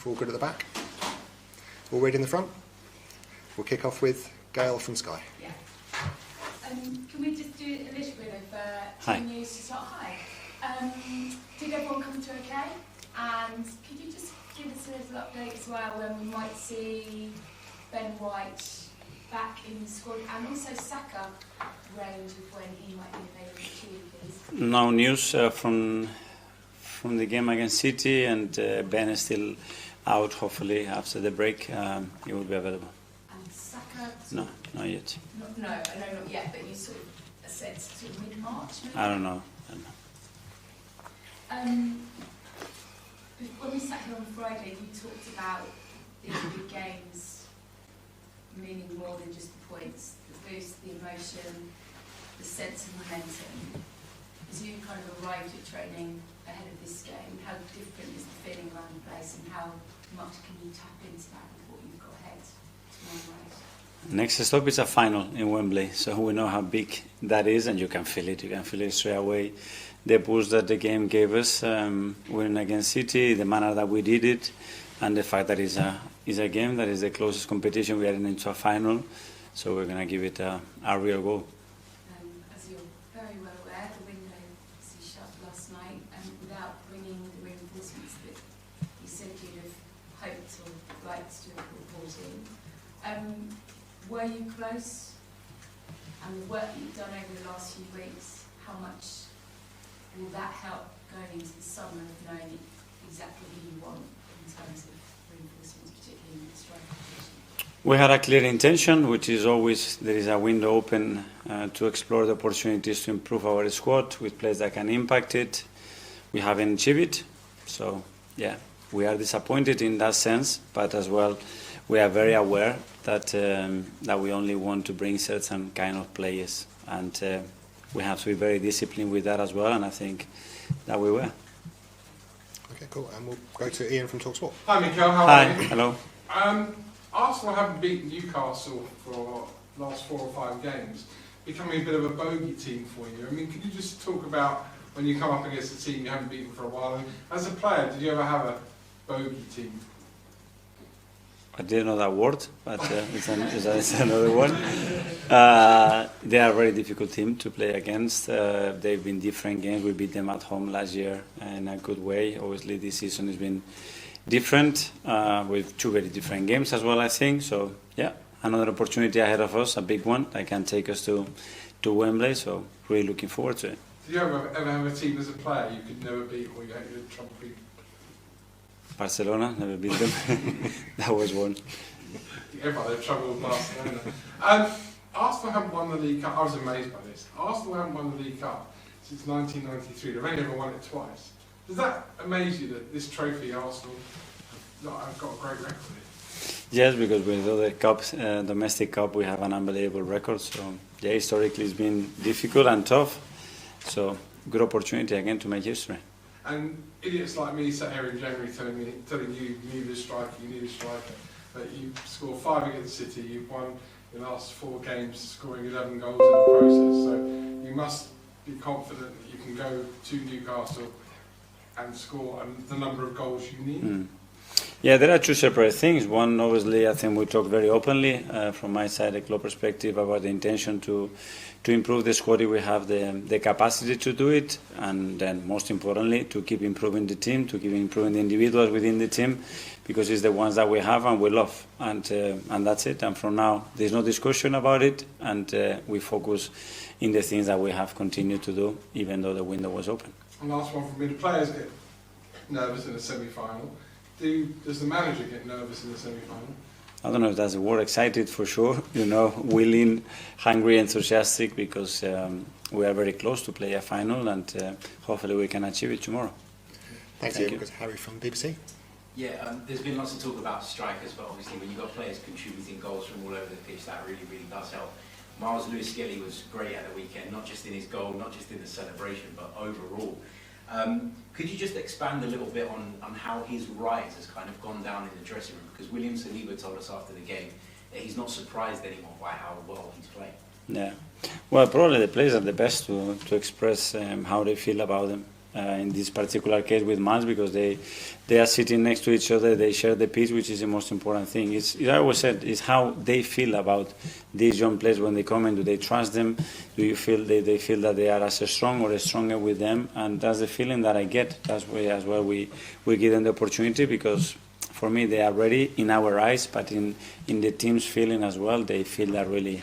if all good at the back. All ready in the front? We'll kick off with Gail from Sky. Yeah. Can we just do a little bit of team news to start? Hi. Did everyone come through okay? And could you just give us a little update as well when we might see Ben White back in the squad, and also Saka range of when he might be available to you, please? No news from the game against City, and Ben is still out. Hopefully after the break he will be available. And Saka? No, not yet. No, I know not yet, but you sort of said sort of mid-March maybe? I don't know. When we sat here on Friday, you talked about these big games meaning more than just the points, the boost, the emotion, the sense of momentum. As you kind of arrived at training ahead of this game, how different is the feeling around the place, and how much can you tap into that with what you've got ahead tomorrow night? Next stop is a final in Wembley, so we know how big that is, and you can feel it. You can feel it straight away. The boost that the game gave us, winning against City, the manner that we did it, and the fact that it's a game that is the closest competition we are into a final, so we're going to give it a real go. As you're very well aware, the window was shut last night, and without bringing the reinforcements that you said you'd have hoped or liked to have brought in. Were you close? And the work that you've done over the last few weeks, how much will that help going into the summer of knowing exactly who you want in terms of reinforcements, particularly in the striker position? We had a clear intention, which is always there is a window open to explore the opportunities to improve our squad with players that can impact it. We haven't achieved it, so yeah, we are disappointed in that sense, but as well we are very aware that that we only want to bring certain kind of players, and we have to be very disciplined with that as well, and I think that we were. Okay, cool. And we'll go to Ian from TalkSport. Hi, Mikel. How are you? Hello. Arsenal haven't beaten Newcastle for the last 4 or 5 games, becoming a bit of a bogey team for you. I mean, could you just talk about when you come up against a team you haven't beaten for a while? And as a player, did you ever have a bogey team? I didn't know that word, but it's another one. They are a very difficult team to play against. They've been different games. We beat them at home last year in a good way. Obviously, this season has been different with 2 very different games as well, I think. So, yeah, another opportunity ahead of us, a big one that can take us to Wembley. So, really looking forward to it. Did you ever have a team as a player you could never beat, or you had trouble beating? Barcelona, never beat them. That was one. Everybody had trouble with Barcelona. Arsenal haven't won the League Cup. I was amazed by this. Arsenal haven't won the League Cup since 1993. They've only ever won it twice. Does that amaze you that this trophy, Arsenal, have got a great record in? Yes, because with other cups, domestic cup, we have an unbelievable record. So, yeah, historically it's been difficult and tough. So, good opportunity again to make history. And idiots like me sat here in January telling you need a striker, that you scored 5 against City, you've won the last 4 games, scoring 11 goals in the process. So you must be confident that you can go to Newcastle and score the number of goals you need. Yeah, there are 2 separate things. One, obviously, I think we talk very openly from my side, a club perspective, about the intention to improve the squad if we have the capacity to do it, and then most importantly, to keep improving the team, to keep improving the individuals within the team, because it's the ones that we have and we love, and that's it. And from now, there's no discussion about it, and we focus in the things that we have continued to do, even though the window was open. And last one from me: the players get nervous in a semi-final. Does the manager get nervous in the semi-final? I don't know if that's the word. Excited for sure. Willing, hungry, enthusiastic, because we are very close to play a final, and hopefully we can achieve it tomorrow. Thanks, Ian. Because Harry from BBC. Yeah, there's been lots of talk about strikers, but obviously when you've got players contributing goals from all over the pitch, that really, really does help. Miles Lewis-Skelly was great at the weekend, not just in his goal, not just in the celebration, but overall. Could you just expand a little bit on how his rise has kind of gone down in the dressing room? Because William Saliba told us after the game that he's not surprised anymore by how well he's playing. Yeah, well, probably the players are the best to express how they feel about them. in this particular case with Miles, because they are sitting next to each other, they share the pitch, which is the most important thing. I always said, is how they feel about these young players when they come in. Do they trust them? Do you feel they feel that they are as strong or stronger with them? And that's the feeling that I get. That's why as well we give them the opportunity, because for me they are ready in our eyes, but in the team's feeling as well, they feel that really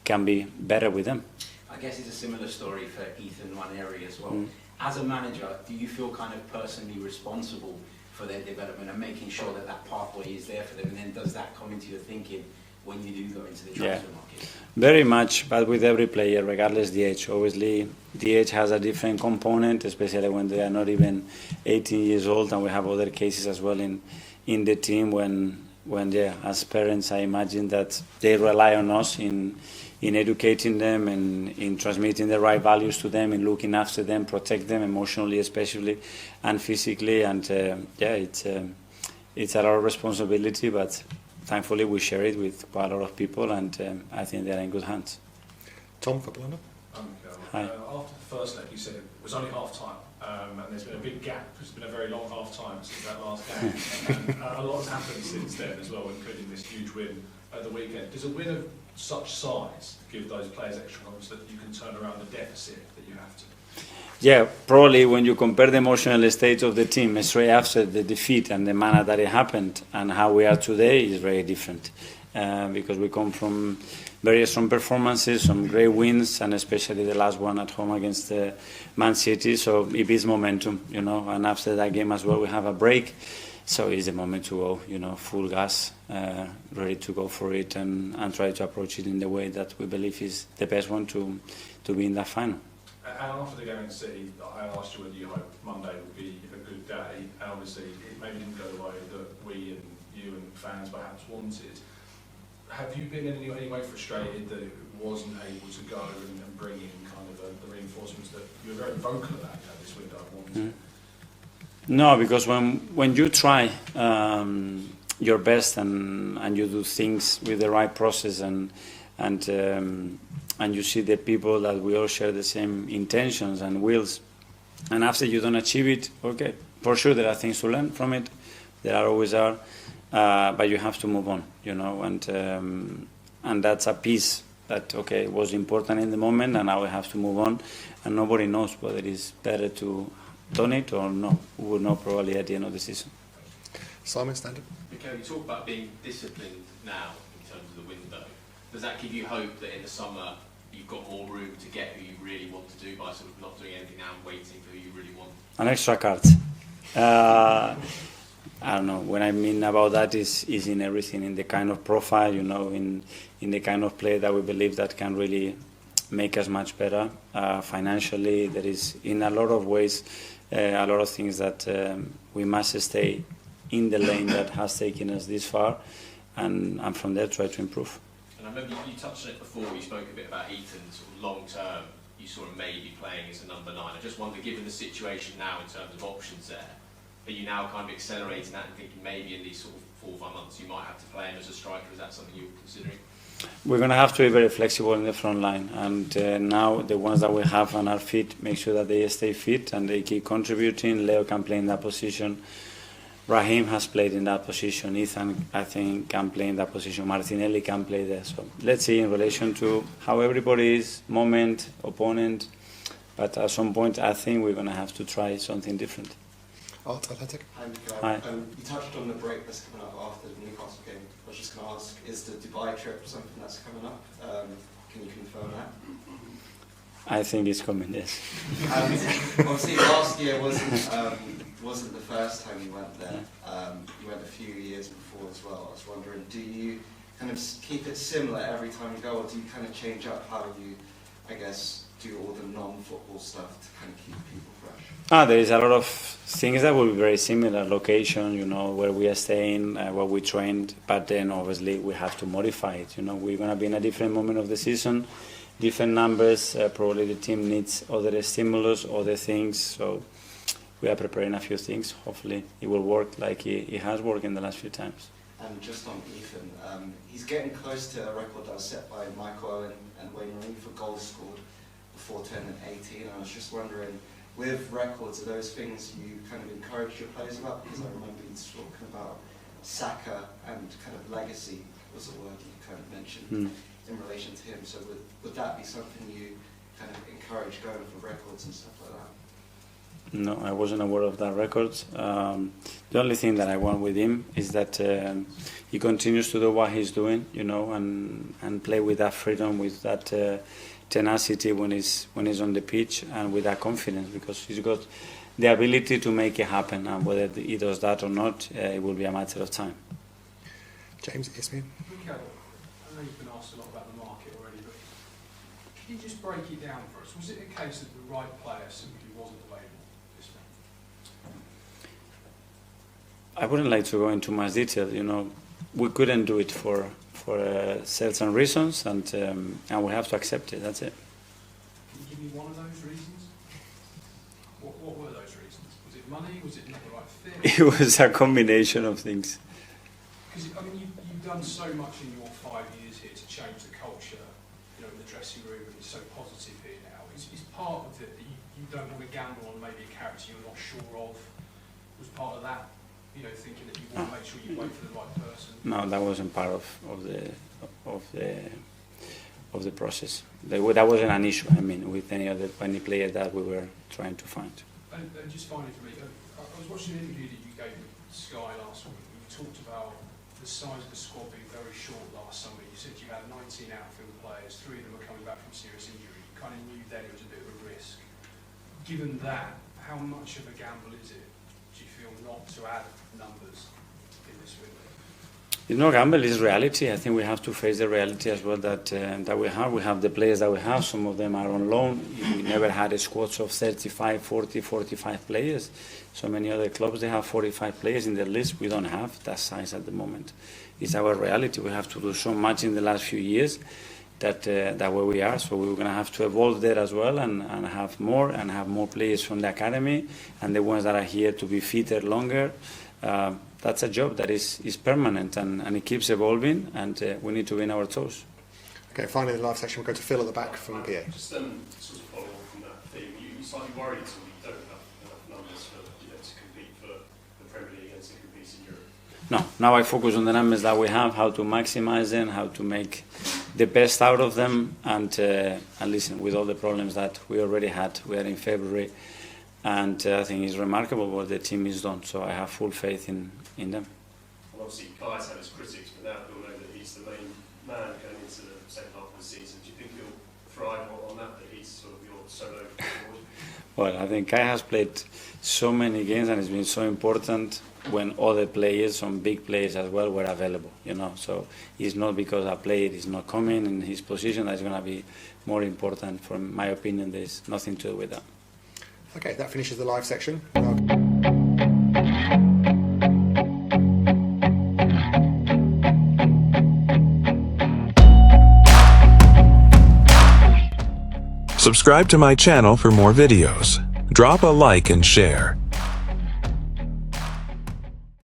can be better with them. I guess it's a similar story for Ethan Nwaneri as well. As a manager, do you feel kind of personally responsible for their development and making sure that that pathway is there for them? And then does that come into your thinking when you do go into the transfer market? Very much, but with every player, regardless the age. Obviously, the age has a different component, especially when they are not even 18 years old, and we have other cases as well in the team when as parents, I imagine that they rely on us in educating them and in transmitting the right values to them, in looking after them, protect them emotionally especially and physically. And it's a lot of responsibility, but thankfully we share it with quite a lot of people, and I think they are in good hands. Tom for Blanda. Hi. After the first leg, you said it was only half time, and there's been a big gap. It's been a very long half time since that last game. And a lot has happened since then as well, including this huge win at the weekend. Does a win of such size give those players extra confidence that you can turn around the deficit that you have to? Yeah, probably when you compare the emotional state of the team straight after the defeat and the manner that it happened and how we are today is very different, because we come from very strong performances, some great wins, and especially the last one at home against Man City. So it builds momentum, and after that game as well we have a break. So it's the moment to go, full gas, ready to go for it and try to approach it in the way that we believe is the best one to be in that final. And after the game in City, I asked you whether you hoped Monday would be a good day, and obviously it maybe didn't go the way that we and you and fans perhaps wanted. Have you been in any way frustrated that it wasn't able to go and bring in kind of the reinforcements that you were very vocal about this window of wanting? No, because when you try your best and you do things with the right process and you see the people that we all share the same intentions and wills, and after you don't achieve it, okay, for sure there are things to learn from it. There always are, but you have to move on, and that's a piece that was important in the moment, and now we have to move on, and nobody knows whether it is better to done it or no. We will know probably at the end of the season. Simon, standard. Mikel, you talk about being disciplined now in terms of the window. Does that give you hope that in the summer you've got more room to get who you really want to do by sort of not doing anything now and waiting for who you really want? An extra card. I don't know. What I mean about that is in everything, in the kind of profile, in the kind of play that we believe that can really make us much better financially. There is, in a lot of ways, a lot of things that we must stay in the lane that has taken us this far, and from there try to improve. And I remember you touched on it before. You spoke a bit about Ethan, sort of long term. You sort of maybe playing as a number 9. I just wonder, given the situation now in terms of options there, are you now kind of accelerating that and thinking maybe in these sort of 4 or 5 months you might have to play him as a striker? Is that something you're considering? We're going to have to be very flexible in the front line, and now the ones that we have on our feet, make sure that they stay fit and they keep contributing. Leo can play in that position. Raheem has played in that position. Ethan, I think, can play in that position. Martinelli can play there. So let's see in relation to how everybody is, moment, opponent. But at some point, I think we're going to have to try something different. Art Athletic. Hi, Mikel. Hi. You touched on the break that's coming up after the Newcastle game. I was just going to ask, is the Dubai trip something that's coming up? Can you confirm that? I think it's coming, yes. Obviously, last year wasn't the first time you went there. You went a few years before as well. I was wondering, do you kind of keep it similar every time you go, or do you kind of change up how you, I guess, do all the non-football stuff to kind of keep people fresh? There is a lot of things that will be very similar. Location, where we are staying, where we trained, but then obviously we have to modify it. We're going to be in a different moment of the season, different numbers. Probably the team needs other stimulus, other things. So we are preparing a few things. Hopefully it will work like it has worked in the last few times. And just on Ethan, he's getting close to a record that was set by Michael and Wayne Rooney for goals scored before 10 and 18. I was just wondering, with records, are those things you kind of encourage your players about? Because I remember you talking about Saka and kind of legacy was a word you kind of mentioned in relation to him. So would that be something you kind of encourage going for records and stuff like that? No, I wasn't aware of that record. The only thing that I want with him is that he continues to do what he's doing, you know, and play with that freedom, with that tenacity when he's on the pitch, and with that confidence, because he's got the ability to make it happen. And whether he does that or not, it will be a matter of time. James, yes, me. Mikel, I know you've been asked a lot about the market already, but could you just break it down for us? Was it a case that the right player simply wasn't available this month? I wouldn't like to go into much detail. You know, we couldn't do it for certain reasons, and we have to accept it. That's it. Can you give me one of those reasons? What were those reasons? Was it money? Was it not the right fit? It was a combination of things. Because I mean, you've done so much in your 5 years here to change the culture, you know, in the dressing room, and it's so positive here now. Is part of it that you don't want to gamble on maybe a character you're not sure of? Was part of that, you know, thinking that you want to make sure you wait for the right person? No, that wasn't part of the process. That wasn't an issue. I mean, with any player that we were trying to find. And just finally for me, I was watching an interview that you gave with Sky last week. You talked about the size of the squad being very short last summer. You said you had 19 outfield players, 3 of them were coming back from serious injury. You kind of knew then it was a bit of a risk. Given that, how much of a gamble is it, do you feel, not to add numbers in this window? It's not gamble, it's reality. I think we have to face the reality as well that we have. We have the players that we have. Some of them are on loan. We never had a squad of 35, 40, 45 players. So many other clubs, they have 45 players in their list. We don't have that size at the moment. It's our reality. We have to do so much in the last few years that where we are. So we're going to have to evolve there as well and have more players from the academy, and the ones that are here to be fitter longer. That's a job that is permanent and it keeps evolving, and we need to be in our toes. Okay, finally, the live section, we'll go to Phil at the back from PA. Just sort of follow on from that theme, you slightly worried that you don't have enough numbers for, to compete for the Premier League and to compete in Europe? No, now I focus on the numbers that we have, how to maximize them, how to make the best out of them, and listen, with all the problems that we already had, we are in February, and I think it's remarkable what the team has done, so I have full faith in them. Well, obviously, Guy's had his critics, but now people know that he's the main man going into the second half of the season. Do you think he'll thrive on that he's sort of your solo forward? Well, I think Kai has played so many games and it's been so important when other players, some big players as well, were available, you know. So it's not because a player is not coming in his position that's going to be more important. From my opinion, there's nothing to do with that. Okay, that finishes the live section. Subscribe to my channel for more videos. Drop a like and share.